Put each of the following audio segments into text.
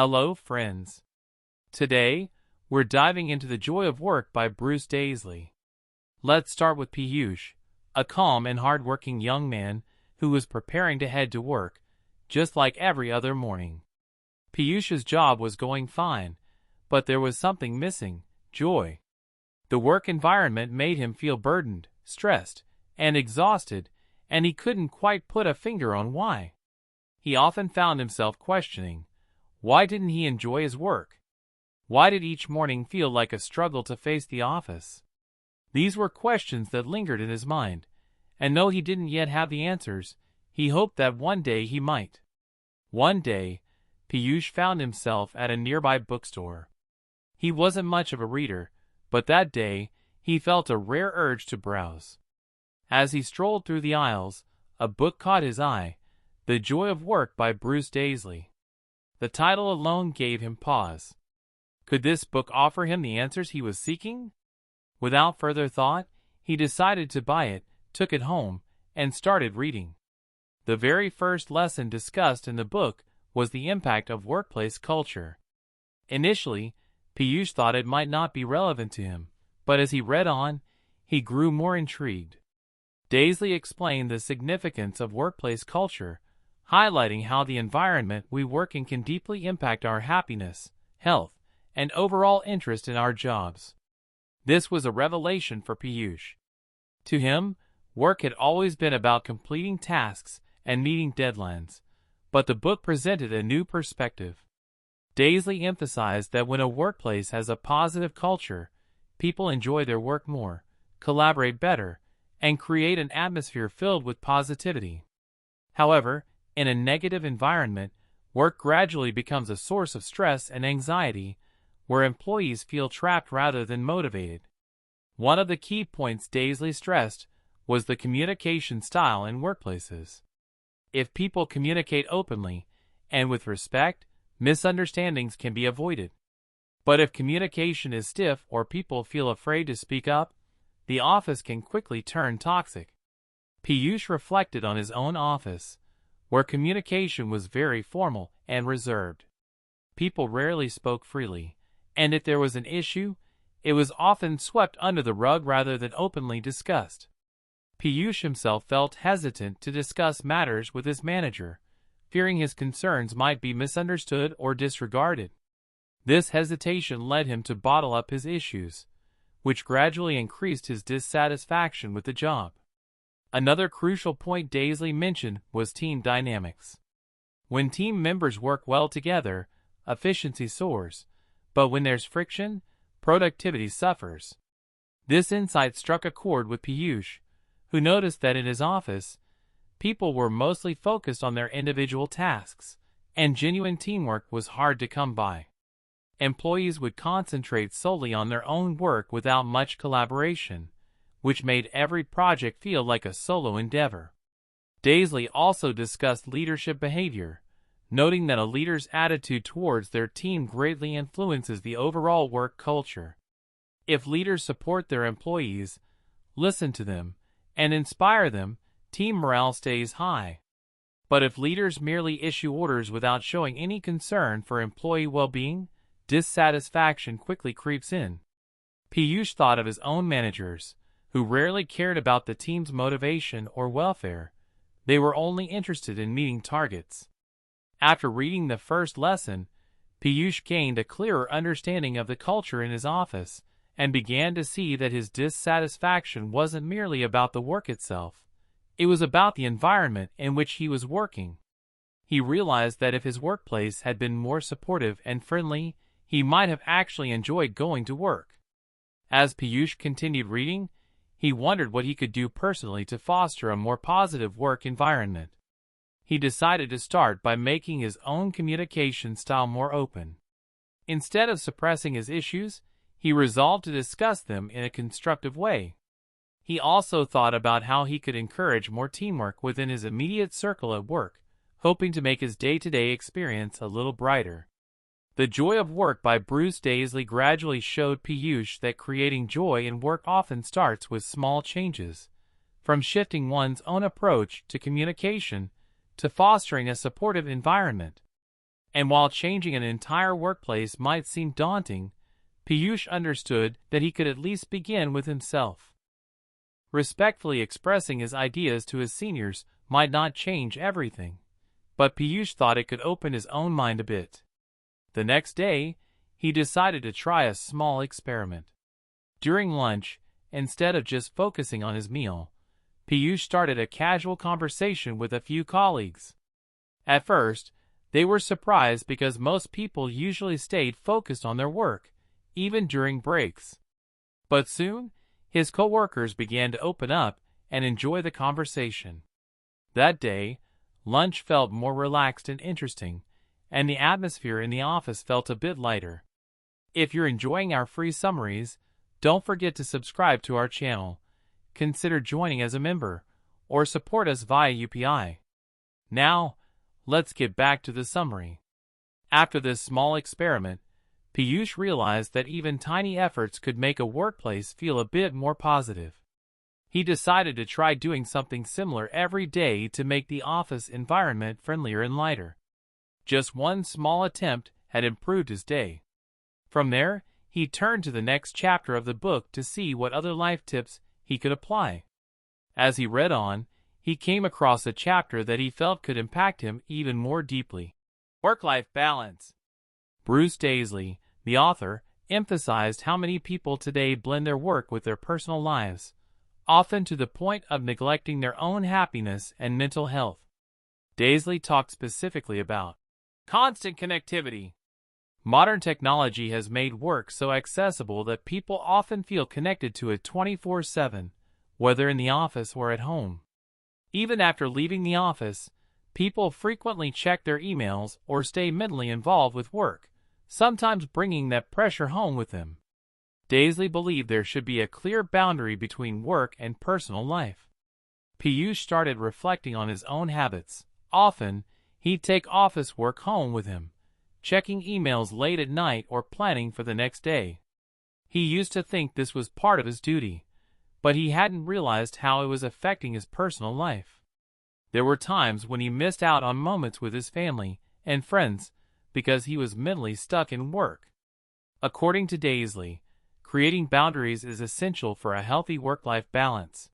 Hello, friends. Today, we're diving into The Joy of Work by Bruce Daisley. Let's start with Piyush, a calm and hard-working young man who was preparing to head to work, just like every other morning. Piyush's job was going fine, but there was something missing: joy. The work environment made him feel burdened, stressed, and exhausted, and he couldn't quite put a finger on why. He often found himself questioning, why didn't he enjoy his work? Why did each morning feel like a struggle to face the office? These were questions that lingered in his mind, and though he didn't yet have the answers, he hoped that one day he might. One day, Piyush found himself at a nearby bookstore. He wasn't much of a reader, but that day, he felt a rare urge to browse. As he strolled through the aisles, a book caught his eye, The Joy of Work by Bruce Daisley. The title alone gave him pause. Could this book offer him the answers he was seeking? Without further thought, he decided to buy it, took it home, and started reading. The very first lesson discussed in the book was the impact of workplace culture. Initially, Piyush thought it might not be relevant to him, but as he read on, he grew more intrigued. Daisley explained the significance of workplace culture, highlighting how the environment we work in can deeply impact our happiness, health, and overall interest in our jobs. This was a revelation for Piyush. To him, work had always been about completing tasks and meeting deadlines, but the book presented a new perspective. Daisley emphasized that when a workplace has a positive culture, people enjoy their work more, collaborate better, and create an atmosphere filled with positivity. However, in a negative environment, work gradually becomes a source of stress and anxiety, where employees feel trapped rather than motivated. One of the key points Daisley stressed was the communication style in workplaces. If people communicate openly and with respect, misunderstandings can be avoided. But if communication is stiff or people feel afraid to speak up, the office can quickly turn toxic. Piyush reflected on his own office, where communication was very formal and reserved. People rarely spoke freely, and if there was an issue, it was often swept under the rug rather than openly discussed. Piyush himself felt hesitant to discuss matters with his manager, fearing his concerns might be misunderstood or disregarded. This hesitation led him to bottle up his issues, which gradually increased his dissatisfaction with the job. Another crucial point Daisley mentioned was team dynamics. When team members work well together, efficiency soars, but when there's friction, productivity suffers. This insight struck a chord with Piyush, who noticed that in his office, people were mostly focused on their individual tasks, and genuine teamwork was hard to come by. Employees would concentrate solely on their own work without much collaboration, which made every project feel like a solo endeavor. Daisley also discussed leadership behavior, noting that a leader's attitude towards their team greatly influences the overall work culture. If leaders support their employees, listen to them, and inspire them, team morale stays high. But if leaders merely issue orders without showing any concern for employee well-being, dissatisfaction quickly creeps in. Piyush thought of his own managers, who rarely cared about the team's motivation or welfare. They were only interested in meeting targets. After reading the first lesson, Piyush gained a clearer understanding of the culture in his office and began to see that his dissatisfaction wasn't merely about the work itself. It was about the environment in which he was working. He realized that if his workplace had been more supportive and friendly, he might have actually enjoyed going to work. As Piyush continued reading, he wondered what he could do personally to foster a more positive work environment. He decided to start by making his own communication style more open. Instead of suppressing his issues, he resolved to discuss them in a constructive way. He also thought about how he could encourage more teamwork within his immediate circle at work, hoping to make his day-to-day experience a little brighter. The Joy of Work by Bruce Daisley gradually showed Piyush that creating joy in work often starts with small changes, from shifting one's own approach to communication to fostering a supportive environment. And while changing an entire workplace might seem daunting, Piyush understood that he could at least begin with himself. Respectfully expressing his ideas to his seniors might not change everything, but Piyush thought it could open his own mind a bit. The next day, he decided to try a small experiment. During lunch, instead of just focusing on his meal, Piyush started a casual conversation with a few colleagues. At first, they were surprised because most people usually stayed focused on their work, even during breaks. But soon, his coworkers began to open up and enjoy the conversation. That day, lunch felt more relaxed and interesting, and the atmosphere in the office felt a bit lighter. If you're enjoying our free summaries, don't forget to subscribe to our channel, consider joining as a member, or support us via UPI. Now, let's get back to the summary. After this small experiment, Piyush realized that even tiny efforts could make a workplace feel a bit more positive. He decided to try doing something similar every day to make the office environment friendlier and lighter. Just one small attempt had improved his day. From there, he turned to the next chapter of the book to see what other life tips he could apply. As he read on, he came across a chapter that he felt could impact him even more deeply. Work-life balance. Bruce Daisley, the author, emphasized how many people today blend their work with their personal lives, often to the point of neglecting their own happiness and mental health. Daisley talked specifically about constant connectivity. Modern technology has made work so accessible that people often feel connected to it 24/7, whether in the office or at home. Even after leaving the office, people frequently check their emails or stay mentally involved with work, sometimes bringing that pressure home with them. Daisley believed there should be a clear boundary between work and personal life. Piyush started reflecting on his own habits. Often, he'd take office work home with him, checking emails late at night or planning for the next day. He used to think this was part of his duty, but he hadn't realized how it was affecting his personal life. There were times when he missed out on moments with his family and friends because he was mentally stuck in work. According to Daisley, creating boundaries is essential for a healthy work-life balance.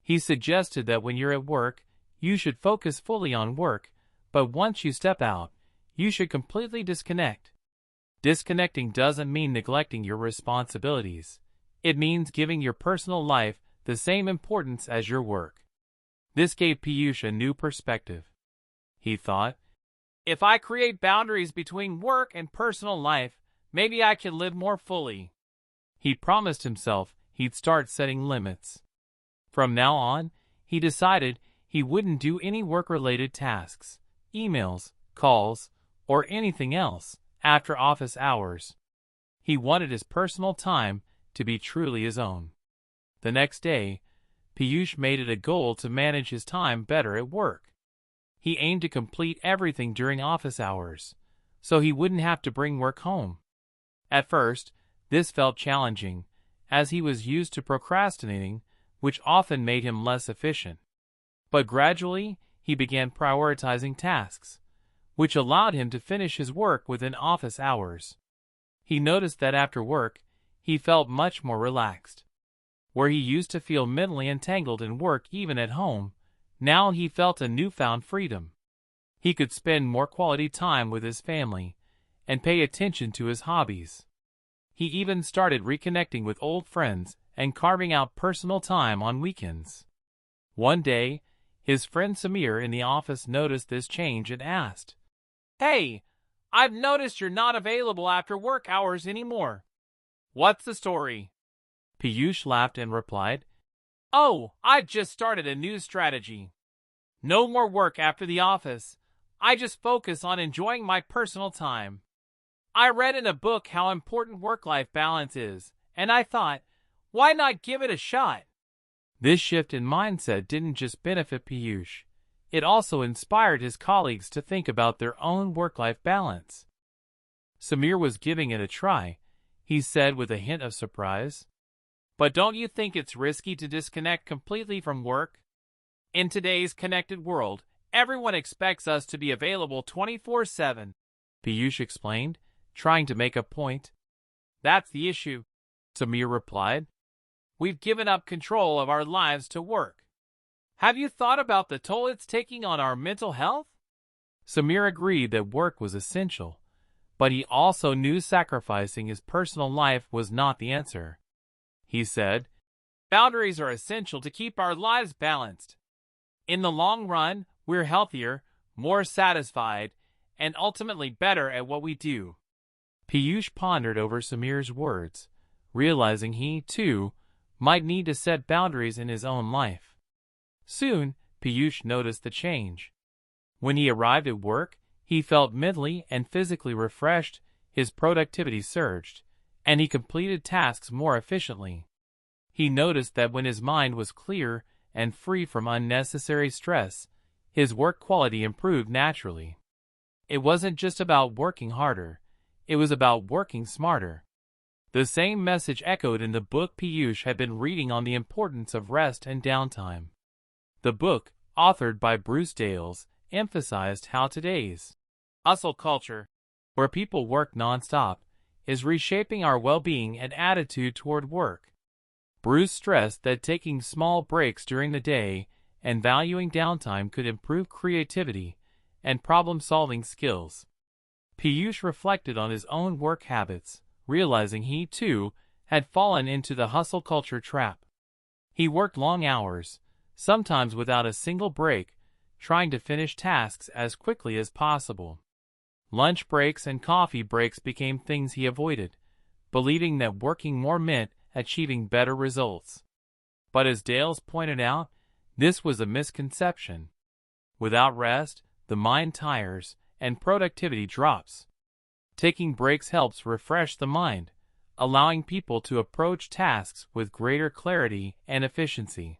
He suggested that when you're at work, you should focus fully on work, but once you step out, you should completely disconnect. Disconnecting doesn't mean neglecting your responsibilities. It means giving your personal life the same importance as your work. This gave Piyush a new perspective. He thought, if I create boundaries between work and personal life, maybe I can live more fully. He promised himself he'd start setting limits. From now on, he decided he wouldn't do any work-related tasks, emails, calls, or anything else after office hours. He wanted his personal time to be truly his own. The next day, Piyush made it a goal to manage his time better at work. He aimed to complete everything during office hours, so he wouldn't have to bring work home. At first, this felt challenging, as he was used to procrastinating, which often made him less efficient. But gradually, he began prioritizing tasks, which allowed him to finish his work within office hours. He noticed that after work, he felt much more relaxed. Where he used to feel mentally entangled in work even at home, now he felt a newfound freedom. He could spend more quality time with his family and pay attention to his hobbies. He even started reconnecting with old friends and carving out personal time on weekends. One day, his friend Samir in the office noticed this change and asked, "Hey, I've noticed you're not available after work hours anymore. What's the story?" Piyush laughed and replied, "Oh, I've just started a new strategy. No more work after the office. I just focus on enjoying my personal time. I read in a book how important work-life balance is, and I thought, why not give it a shot?" This shift in mindset didn't just benefit Piyush. It also inspired his colleagues to think about their own work-life balance. Samir was giving it a try, he said with a hint of surprise. "But don't you think it's risky to disconnect completely from work? In today's connected world, everyone expects us to be available 24/7. Piyush explained, trying to make a point. That's the issue, Samir replied. We've given up control of our lives to work. Have you thought about the toll it's taking on our mental health? Samir agreed that work was essential, but he also knew sacrificing his personal life was not the answer. He said, boundaries are essential to keep our lives balanced. In the long run, we're healthier, more satisfied, and ultimately better at what we do. Piyush pondered over Samir's words, realizing he, too, might need to set boundaries in his own life. Soon, Piyush noticed the change. When he arrived at work, he felt mentally and physically refreshed, his productivity surged, and he completed tasks more efficiently. He noticed that when his mind was clear and free from unnecessary stress, his work quality improved naturally. It wasn't just about working harder, it was about working smarter. The same message echoed in the book Piyush had been reading on the importance of rest and downtime. The book, authored by Bruce Daisley, emphasized how today's hustle culture, where people work nonstop, is reshaping our well-being and attitude toward work. Bruce stressed that taking small breaks during the day and valuing downtime could improve creativity and problem-solving skills. Piyush reflected on his own work habits, realizing he, too, had fallen into the hustle culture trap. He worked long hours, sometimes without a single break, trying to finish tasks as quickly as possible. Lunch breaks and coffee breaks became things he avoided, believing that working more meant achieving better results. But as Dales pointed out, this was a misconception. Without rest, the mind tires and productivity drops. Taking breaks helps refresh the mind, allowing people to approach tasks with greater clarity and efficiency.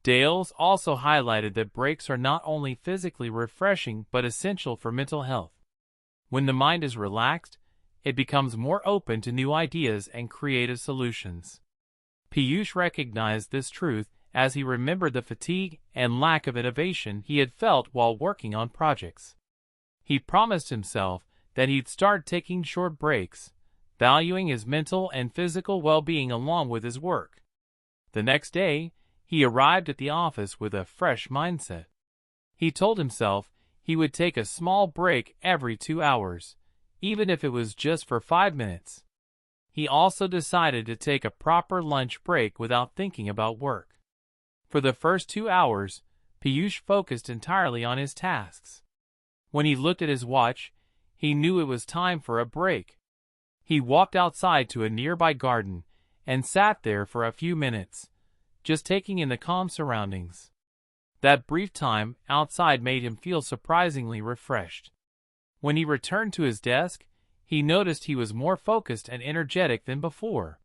Dales also highlighted that breaks are not only physically refreshing but essential for mental health. When the mind is relaxed, it becomes more open to new ideas and creative solutions. Piyush recognized this truth as he remembered the fatigue and lack of innovation he had felt while working on projects. He promised himself that he'd start taking short breaks, valuing his mental and physical well-being along with his work. The next day, he arrived at the office with a fresh mindset. He told himself he would take a small break every 2 hours, even if it was just for 5 minutes. He also decided to take a proper lunch break without thinking about work. For the first 2 hours, Piyush focused entirely on his tasks. When he looked at his watch, he knew it was time for a break. He walked outside to a nearby garden and sat there for a few minutes, just taking in the calm surroundings. That brief time outside made him feel surprisingly refreshed. When he returned to his desk, he noticed he was more focused and energetic than before.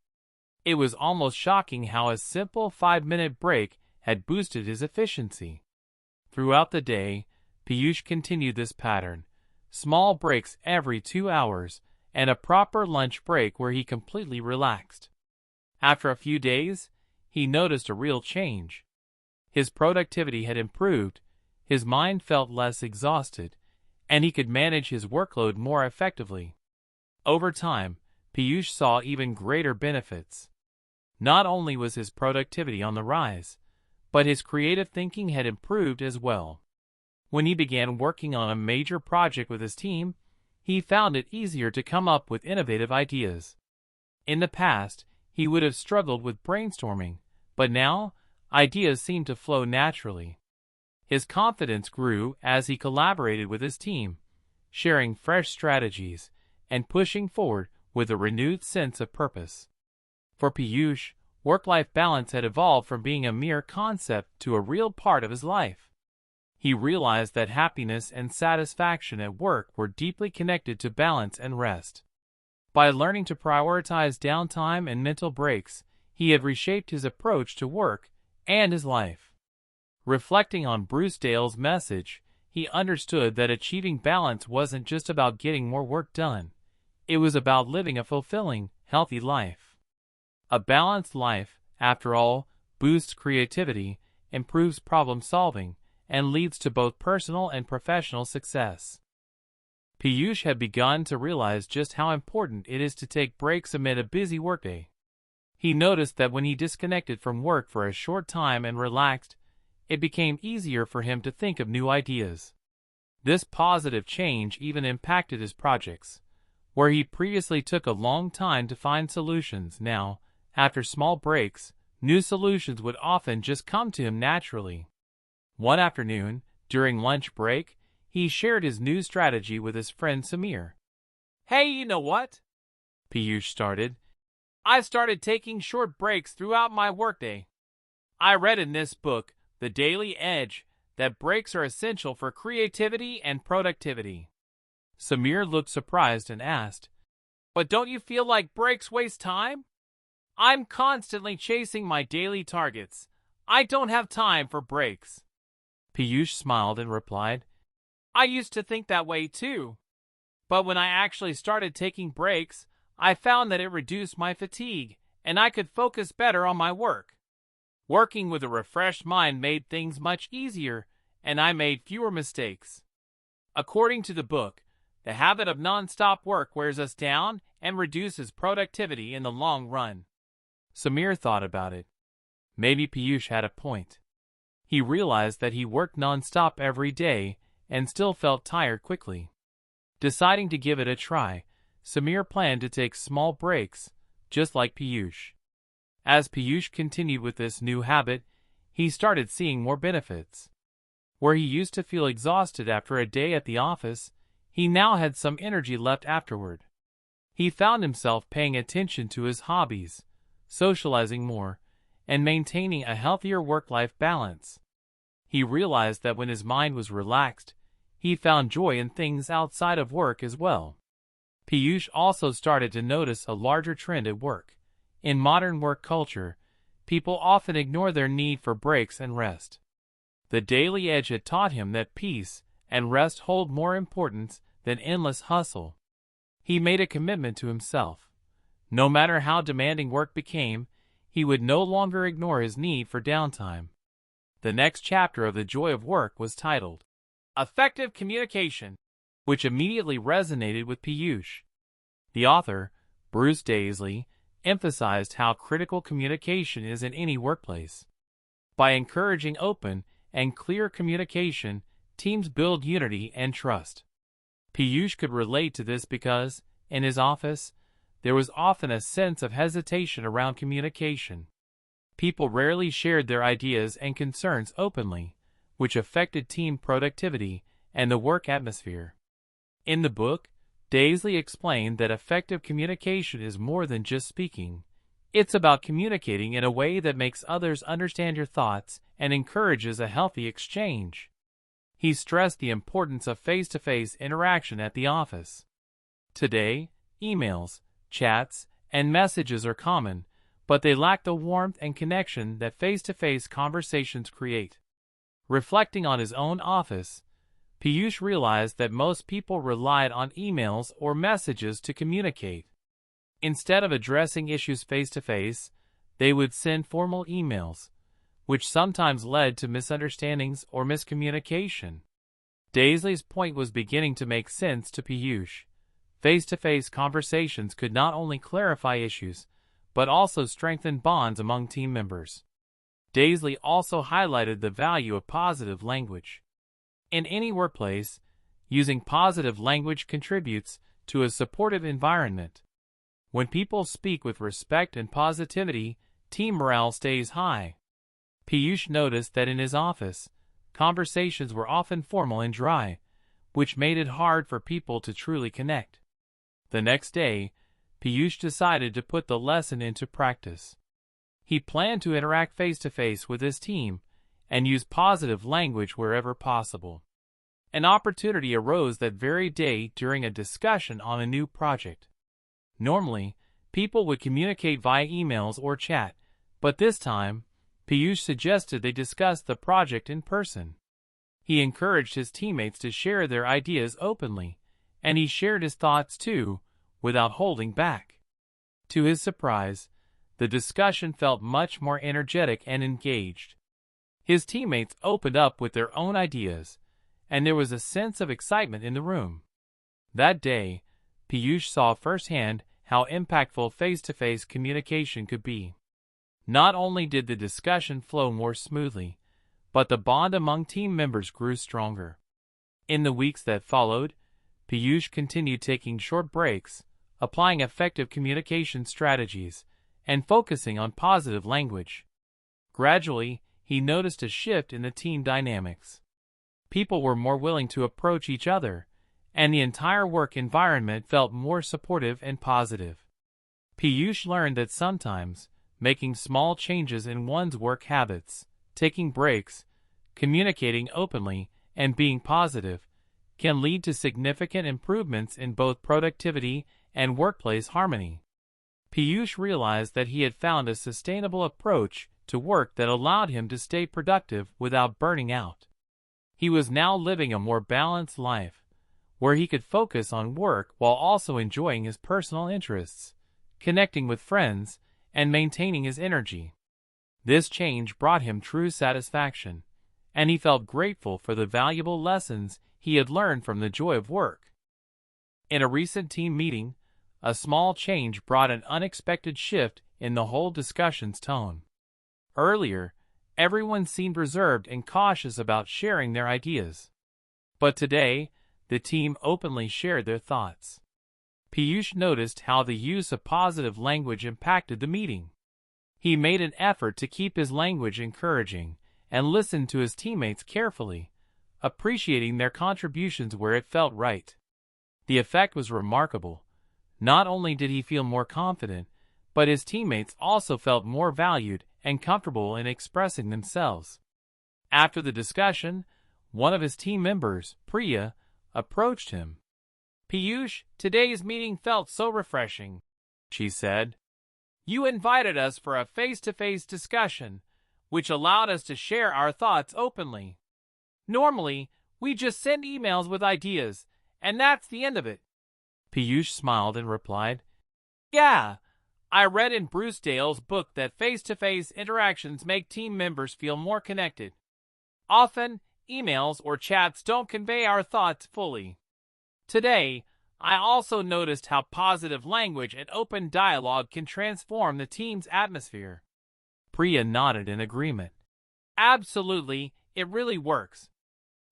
It was almost shocking how a simple 5-minute break had boosted his efficiency. Throughout the day, Piyush continued this pattern, small breaks every 2 hours, and a proper lunch break where he completely relaxed. After a few days, he noticed a real change. His productivity had improved, his mind felt less exhausted, and he could manage his workload more effectively. Over time, Piyush saw even greater benefits. Not only was his productivity on the rise, but his creative thinking had improved as well. When he began working on a major project with his team, he found it easier to come up with innovative ideas. In the past, he would have struggled with brainstorming, but now, ideas seemed to flow naturally. His confidence grew as he collaborated with his team, sharing fresh strategies and pushing forward with a renewed sense of purpose. For Piyush, work-life balance had evolved from being a mere concept to a real part of his life. He realized that happiness and satisfaction at work were deeply connected to balance and rest. By learning to prioritize downtime and mental breaks, he had reshaped his approach to work and his life. Reflecting on Bruce Dale's message, he understood that achieving balance wasn't just about getting more work done. It was about living a fulfilling, healthy life. A balanced life, after all, boosts creativity, improves problem solving, and leads to both personal and professional success. Piyush had begun to realize just how important it is to take breaks amid a busy workday. He noticed that when he disconnected from work for a short time and relaxed, it became easier for him to think of new ideas. This positive change even impacted his projects. Where he previously took a long time to find solutions, now, after small breaks, new solutions would often just come to him naturally. One afternoon, during lunch break, he shared his new strategy with his friend Samir. "Hey, you know what?" Piyush started. "I've started taking short breaks throughout my workday. I read in this book, The Daily Edge, that breaks are essential for creativity and productivity." Samir looked surprised and asked, "But don't you feel like breaks waste time? I'm constantly chasing my daily targets. I don't have time for breaks." Piyush smiled and replied, "I used to think that way too. But when I actually started taking breaks, I found that it reduced my fatigue and I could focus better on my work. Working with a refreshed mind made things much easier, and I made fewer mistakes." According to the book, the habit of non-stop work wears us down and reduces productivity in the long run. Samir thought about it. Maybe Piyush had a point. He realized that he worked non-stop every day and still felt tired quickly. Deciding to give it a try, Samir planned to take small breaks, just like Piyush. As Piyush continued with this new habit, he started seeing more benefits. Where he used to feel exhausted after a day at the office, he now had some energy left afterward. He found himself paying attention to his hobbies, socializing more, and maintaining a healthier work-life balance. He realized that when his mind was relaxed, he found joy in things outside of work as well. Piyush also started to notice a larger trend at work. In modern work culture, people often ignore their need for breaks and rest. The Daily Edge had taught him that peace and rest hold more importance than endless hustle. He made a commitment to himself. No matter how demanding work became, he would no longer ignore his need for downtime. The next chapter of The Joy of Work was titled, Effective Communication, which immediately resonated with Piyush. The author, Bruce Daisley, emphasized how critical communication is in any workplace. By encouraging open and clear communication, teams build unity and trust. Piyush could relate to this because, in his office, there was often a sense of hesitation around communication. People rarely shared their ideas and concerns openly, which affected team productivity and the work atmosphere. In the book, Daisley explained that effective communication is more than just speaking. It's about communicating in a way that makes others understand your thoughts and encourages a healthy exchange. He stressed the importance of face-to-face interaction at the office. Today, emails, chats, and messages are common, but they lack the warmth and connection that face-to-face conversations create. Reflecting on his own office, Piyush realized that most people relied on emails or messages to communicate. Instead of addressing issues face-to-face, they would send formal emails, which sometimes led to misunderstandings or miscommunication. Daisley's point was beginning to make sense to Piyush. Face-to-face conversations could not only clarify issues, but also strengthen bonds among team members. Daisley also highlighted the value of positive language. In any workplace, using positive language contributes to a supportive environment. When people speak with respect and positivity, team morale stays high. Piyush noticed that in his office, conversations were often formal and dry, which made it hard for people to truly connect. The next day, Piyush decided to put the lesson into practice. He planned to interact face-to-face with his team and use positive language wherever possible. An opportunity arose that very day during a discussion on a new project. Normally, people would communicate via emails or chat, but this time, Piyush suggested they discuss the project in person. He encouraged his teammates to share their ideas openly, and he shared his thoughts too, without holding back. To his surprise, the discussion felt much more energetic and engaged. His teammates opened up with their own ideas, and there was a sense of excitement in the room. That day, Piyush saw firsthand how impactful face-to-face communication could be. Not only did the discussion flow more smoothly, but the bond among team members grew stronger. In the weeks that followed, Piyush continued taking short breaks, applying effective communication strategies, and focusing on positive language. Gradually, he noticed a shift in the team dynamics. People were more willing to approach each other, and the entire work environment felt more supportive and positive. Piyush learned that sometimes, making small changes in one's work habits, taking breaks, communicating openly, and being positive, can lead to significant improvements in both productivity and workplace harmony. Piyush realized that he had found a sustainable approach to work that allowed him to stay productive without burning out. He was now living a more balanced life, where he could focus on work while also enjoying his personal interests, connecting with friends, and maintaining his energy. This change brought him true satisfaction, and he felt grateful for the valuable lessons he had learned from the joy of work. In a recent team meeting, a small change brought an unexpected shift in the whole discussion's tone. Earlier, everyone seemed reserved and cautious about sharing their ideas. But today, the team openly shared their thoughts. Piyush noticed how the use of positive language impacted the meeting. He made an effort to keep his language encouraging and listened to his teammates carefully, appreciating their contributions where it felt right. The effect was remarkable. Not only did he feel more confident, but his teammates also felt more valued and comfortable in expressing themselves. After the discussion, one of his team members, Priya, approached him. "Piyush, today's meeting felt so refreshing," she said. "You invited us for a face-to-face discussion, which allowed us to share our thoughts openly. Normally, we just send emails with ideas, and that's the end of it." Piyush smiled and replied, "Yeah, I read in Bruce Dale's book that face-to-face interactions make team members feel more connected. Often, emails or chats don't convey our thoughts fully. Today, I also noticed how positive language and open dialogue can transform the team's atmosphere." Priya nodded in agreement. "Absolutely, it really works.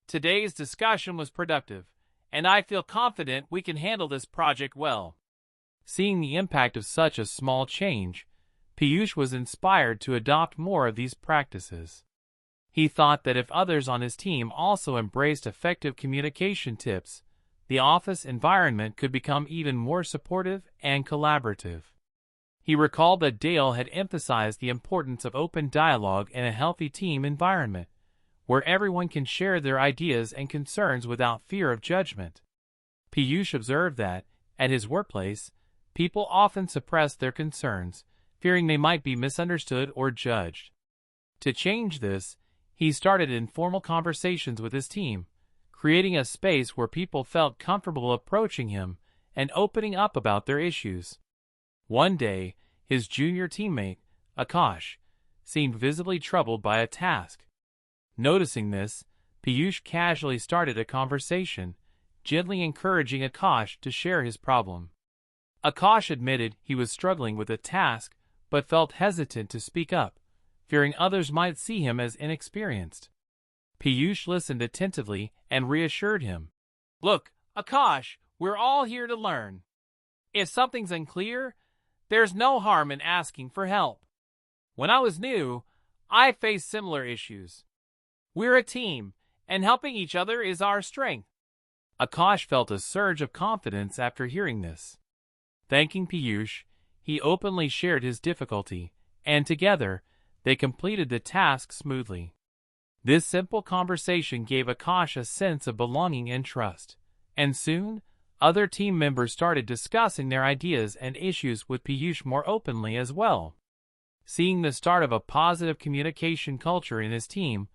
Today's discussion was productive, and I feel confident we can handle this project well." Seeing the impact of such a small change, Piyush was inspired to adopt more of these practices. He thought that if others on his team also embraced effective communication tips, the office environment could become even more supportive and collaborative. He recalled that Dale had emphasized the importance of open dialogue in a healthy team environment, where everyone can share their ideas and concerns without fear of judgment. Piyush observed that, at his workplace, people often suppress their concerns, fearing they might be misunderstood or judged. To change this, he started informal conversations with his team, creating a space where people felt comfortable approaching him and opening up about their issues. One day, his junior teammate, Akash, seemed visibly troubled by a task. Noticing this, Piyush casually started a conversation, gently encouraging Akash to share his problem. Akash admitted he was struggling with a task but felt hesitant to speak up, fearing others might see him as inexperienced. Piyush listened attentively and reassured him. "Look, Akash, we're all here to learn. If something's unclear, there's no harm in asking for help. When I was new, I faced similar issues. We're a team, and helping each other is our strength." Akash felt a surge of confidence after hearing this. Thanking Piyush, he openly shared his difficulty, and together, they completed the task smoothly. This simple conversation gave Akash a sense of belonging and trust, and soon, other team members started discussing their ideas and issues with Piyush more openly as well. Seeing the start of a positive communication culture in his team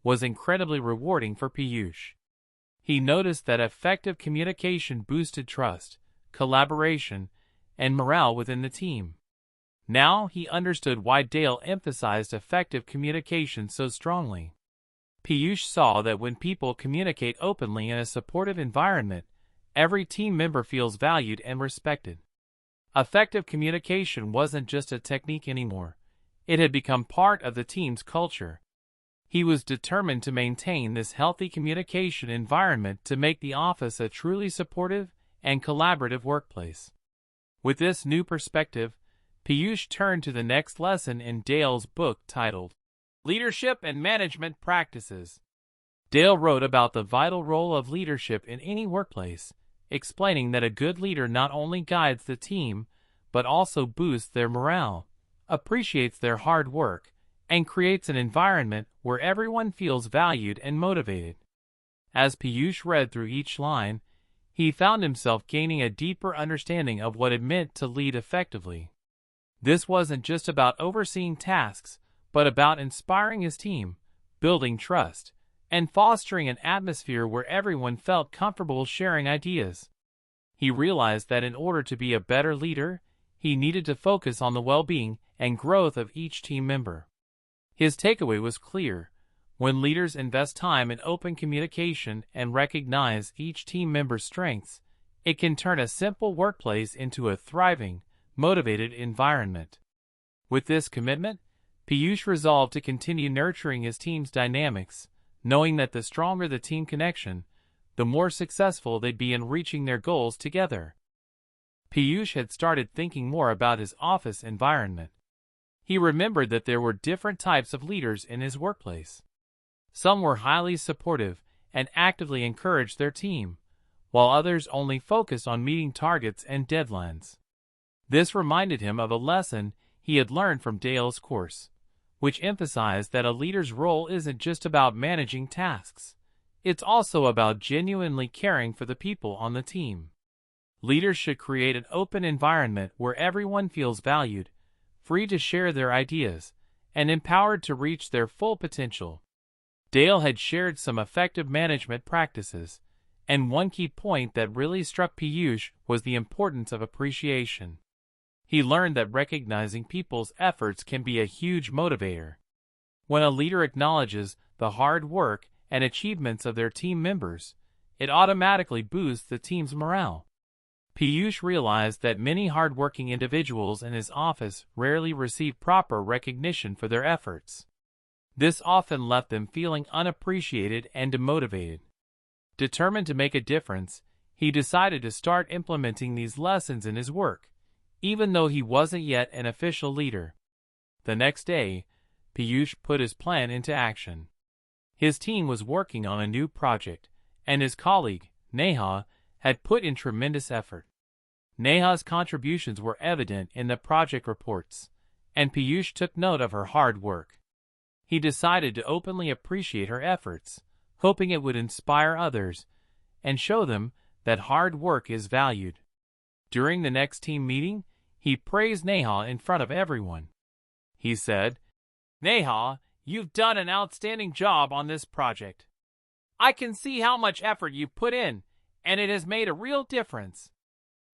was incredibly rewarding for Piyush. He noticed that effective communication boosted trust, collaboration, and morale within the team. Now he understood why Dale emphasized effective communication so strongly. Piyush saw that when people communicate openly in a supportive environment, every team member feels valued and respected. Effective communication wasn't just a technique anymore. It had become part of the team's culture. He was determined to maintain this healthy communication environment to make the office a truly supportive and collaborative workplace. With this new perspective, Piyush turned to the next lesson in Dale's book titled Leadership and Management Practices. Dale wrote about the vital role of leadership in any workplace, explaining that a good leader not only guides the team, but also boosts their morale, appreciates their hard work, and creates an environment where everyone feels valued and motivated. As Piyush read through each line, he found himself gaining a deeper understanding of what it meant to lead effectively. This wasn't just about overseeing tasks, but about inspiring his team, building trust, and fostering an atmosphere where everyone felt comfortable sharing ideas. He realized that in order to be a better leader, he needed to focus on the well-being and growth of each team member. His takeaway was clear. When leaders invest time in open communication and recognize each team member's strengths, it can turn a simple workplace into a thriving, motivated environment. With this commitment, Piyush resolved to continue nurturing his team's dynamics, knowing that the stronger the team connection, the more successful they'd be in reaching their goals together. Piyush had started thinking more about his office environment. He remembered that there were different types of leaders in his workplace. Some were highly supportive and actively encouraged their team, while others only focused on meeting targets and deadlines. This reminded him of a lesson he had learned from Dale's course, which emphasized that a leader's role isn't just about managing tasks. It's also about genuinely caring for the people on the team. Leaders should create an open environment where everyone feels valued, free to share their ideas, and empowered to reach their full potential. Dale had shared some effective management practices, and one key point that really struck Piyush was the importance of appreciation. He learned that recognizing people's efforts can be a huge motivator. When a leader acknowledges the hard work and achievements of their team members, it automatically boosts the team's morale. Piyush realized that many hardworking individuals in his office rarely receive proper recognition for their efforts. This often left them feeling unappreciated and demotivated. Determined to make a difference, he decided to start implementing these lessons in his work, even though he wasn't yet an official leader. The next day, Piyush put his plan into action. His team was working on a new project, and his colleague, Neha, had put in tremendous effort. Neha's contributions were evident in the project reports, and Piyush took note of her hard work. He decided to openly appreciate her efforts, hoping it would inspire others and show them that hard work is valued. During the next team meeting, he praised Neha in front of everyone. He said, "Neha, you've done an outstanding job on this project. I can see how much effort you put in, and it has made a real difference.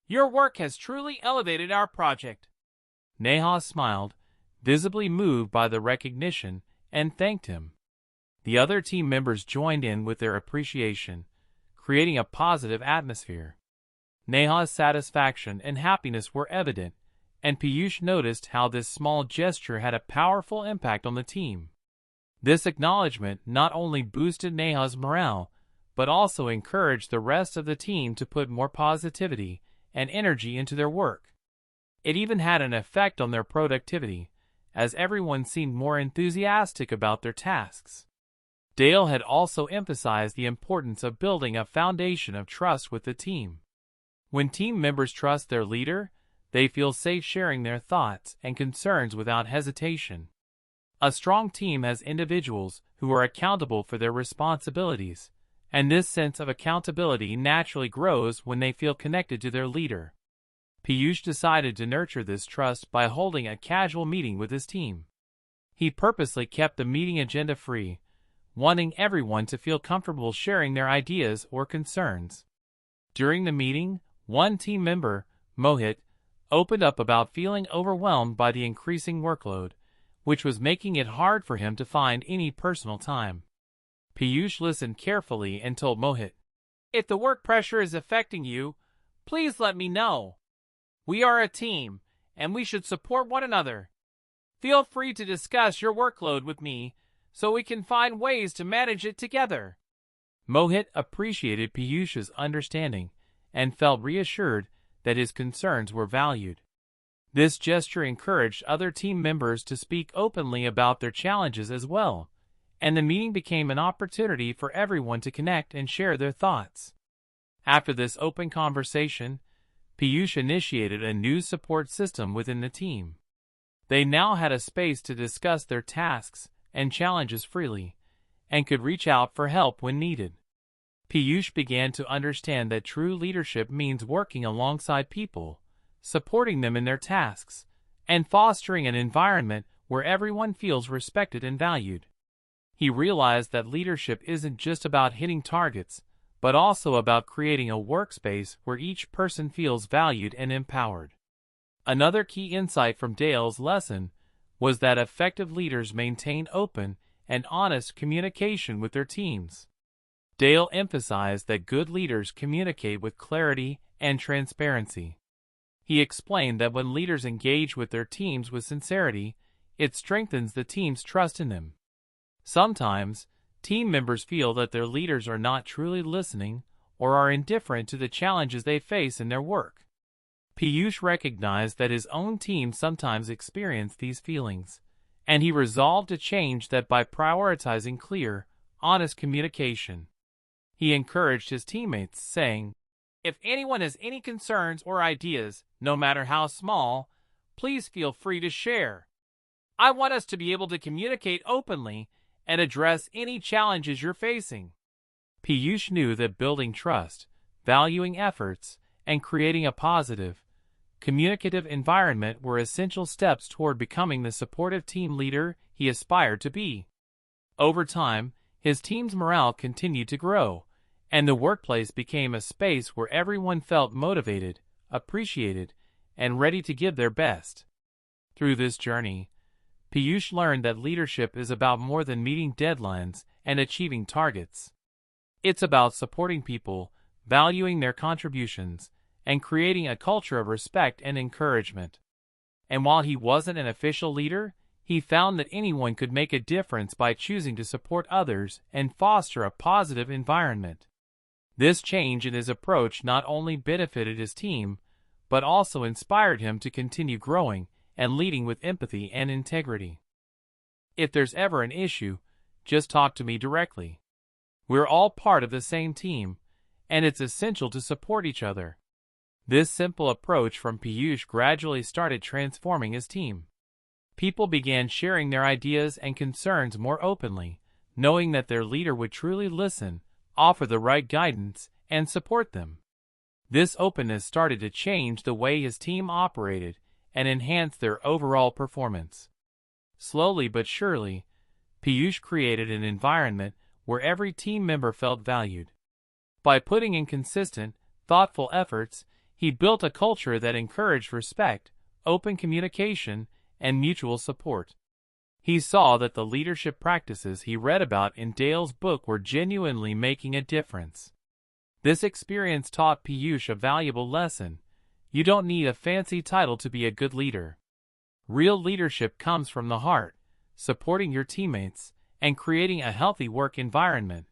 Your work has truly elevated our project." Neha smiled, visibly moved by the recognition, and thanked him. The other team members joined in with their appreciation, creating a positive atmosphere. Neha's satisfaction and happiness were evident, and Piyush noticed how this small gesture had a powerful impact on the team. This acknowledgement not only boosted Neha's morale, but also encouraged the rest of the team to put more positivity and energy into their work. It even had an effect on their productivity, as everyone seemed more enthusiastic about their tasks. Dale had also emphasized the importance of building a foundation of trust with the team. When team members trust their leader, they feel safe sharing their thoughts and concerns without hesitation. A strong team has individuals who are accountable for their responsibilities, and this sense of accountability naturally grows when they feel connected to their leader. Piyush decided to nurture this trust by holding a casual meeting with his team. He purposely kept the meeting agenda free, wanting everyone to feel comfortable sharing their ideas or concerns. During the meeting, one team member, Mohit, opened up about feeling overwhelmed by the increasing workload, which was making it hard for him to find any personal time. Piyush listened carefully and told Mohit, If the work pressure is affecting you, please let me know. We are a team, and we should support one another. Feel free to discuss your workload with me so we can find ways to manage it together. Mohit appreciated Piyush's understanding and felt reassured that his concerns were valued. This gesture encouraged other team members to speak openly about their challenges as well, and the meeting became an opportunity for everyone to connect and share their thoughts. After this open conversation, Piyush initiated a new support system within the team. They now had a space to discuss their tasks and challenges freely, and could reach out for help when needed. Piyush began to understand that true leadership means working alongside people, supporting them in their tasks, and fostering an environment where everyone feels respected and valued. He realized that leadership isn't just about hitting targets, but also about creating a workspace where each person feels valued and empowered. Another key insight from Dale's lesson was that effective leaders maintain open and honest communication with their teams. Dale emphasized that good leaders communicate with clarity and transparency. He explained that when leaders engage with their teams with sincerity, it strengthens the team's trust in them. Sometimes, team members feel that their leaders are not truly listening or are indifferent to the challenges they face in their work. Piyush recognized that his own team sometimes experienced these feelings, and he resolved to change that by prioritizing clear, honest communication. He encouraged his teammates, saying, "If anyone has any concerns or ideas, no matter how small, please feel free to share. I want us to be able to communicate openly and address any challenges you're facing." Piyush knew that building trust, valuing efforts, and creating a positive, communicative environment were essential steps toward becoming the supportive team leader he aspired to be. Over time, his team's morale continued to grow, and the workplace became a space where everyone felt motivated, appreciated, and ready to give their best. Through this journey, Piyush learned that leadership is about more than meeting deadlines and achieving targets. It's about supporting people, valuing their contributions, and creating a culture of respect and encouragement. And while he wasn't an official leader, he found that anyone could make a difference by choosing to support others and foster a positive environment. This change in his approach not only benefited his team, but also inspired him to continue growing and leading with empathy and integrity. If there's ever an issue, just talk to me directly. We're all part of the same team, and it's essential to support each other. This simple approach from Piyush gradually started transforming his team. People began sharing their ideas and concerns more openly, knowing that their leader would truly listen, offer the right guidance, and support them. This openness started to change the way his team operated and enhance their overall performance. Slowly but surely, Piyush created an environment where every team member felt valued. By putting in consistent, thoughtful efforts, he built a culture that encouraged respect, open communication, and mutual support. He saw that the leadership practices he read about in Dale's book were genuinely making a difference. This experience taught Piyush a valuable lesson. You don't need a fancy title to be a good leader. Real leadership comes from the heart, supporting your teammates, and creating a healthy work environment.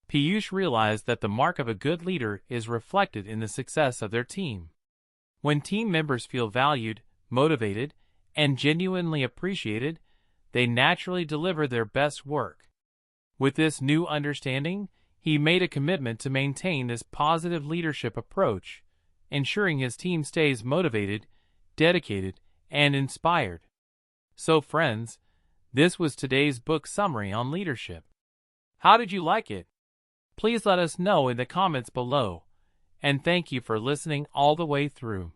Piyush realized that the mark of a good leader is reflected in the success of their team. When team members feel valued, motivated, and genuinely appreciated, they naturally deliver their best work. With this new understanding, he made a commitment to maintain this positive leadership approach, ensuring his team stays motivated, dedicated, and inspired. So friends, this was today's book summary on leadership. How did you like it? Please let us know in the comments below, and thank you for listening all the way through.